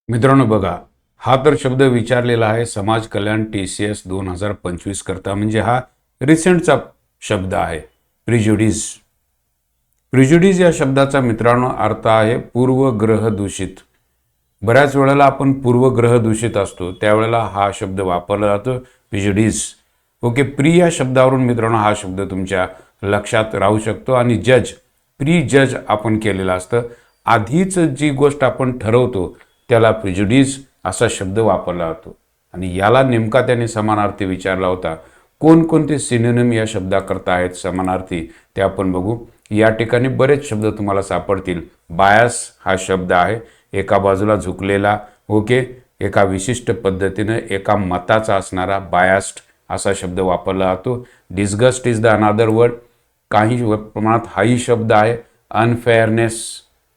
मित्रांनो बघा, हा तर शब्द विचारलेला आहे समाज कल्याण TCS 2025 करता, म्हणजे हा रिसेंटचा शब्द आहे. प्रिज्युडिस. प्रिज्युडिस या शब्दाचा मित्रांनो अर्थ आहे पूर्वग्रह दूषित. बऱ्याच वेळेला आपण पूर्वग्रह दूषित असतो त्यावेळेला हा शब्द वापरला जातो, प्रिज्युडिस. ओके, प्री या शब्दावरून मित्रांनो हा शब्द तुमच्या लक्षात राहू शकतो. आणि जज, प्री जज आपण केलेलं असतं. आधीच जी गोष्ट आपण ठरवतो त्याला प्रिज्युडिस असा शब्द वापरला जातो. आणि याला नेमका त्याने समानार्थी विचारला होता. कोणकोणते सिनोनिम या शब्दाकरता आहेत समानार्थी ते आपण बघू. या ठिकाणी बरेच शब्द तुम्हाला सापडतील. बायस हा शब्द आहे, एका बाजूला झुकलेला. ओके, एका विशिष्ट पद्धतीने एका मताचा असणारा बायस्ड असा शब्द वापरला जातो. Disgust is the another word. काही प्रमाणात हाही शब्द आहे. अनफेअरनेस.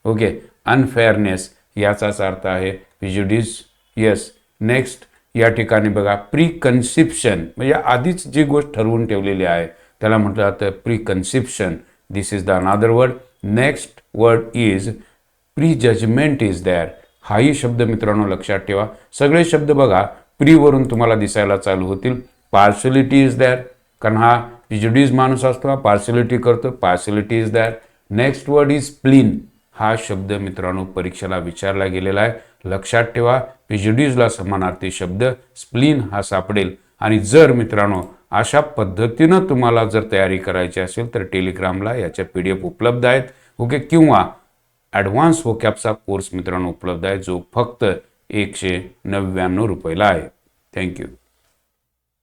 ओके, अनफेअरनेस याचाच अर्थ आहे प्रिज्युडिस. येस. नेक्स्ट या ठिकाणी बघा, प्री कन्सिप्शन म्हणजे आधीच जी गोष्ट ठरवून ठेवलेली आहे त्याला म्हटलं जातं preconception. This is the another word. Next word is prejudgment is there. हाही शब्द मित्रांनो लक्षात ठेवा. सगळे शब्द बघा प्रीवरून तुम्हाला दिसायला चालू होतील. पार्शलिटी इज देअर, कारण हा प्रिज्युडिस माणूस असतो, हा पार्शलिटी करतो. Partiality is there. Next word is spleen. हा शब्द मित्रांनो परीक्षेला विचारला गेलेला आहे. लक्षात ठेवा, प्रिज्युडिसला समानार्थी शब्द स्प्लीन हा सापडेल. आणि जर मित्रांनो अशा पद्धतीनं तुम्हाला जर तयारी करायची असेल तर टेलिग्रामला याच्या PDF उपलब्ध आहेत. ओके, किंवा ॲडव्हान्स वोकॅबचा कोर्स मित्रांनो उपलब्ध आहे जो फक्त 199 रुपयाला आहे. थँक्यू.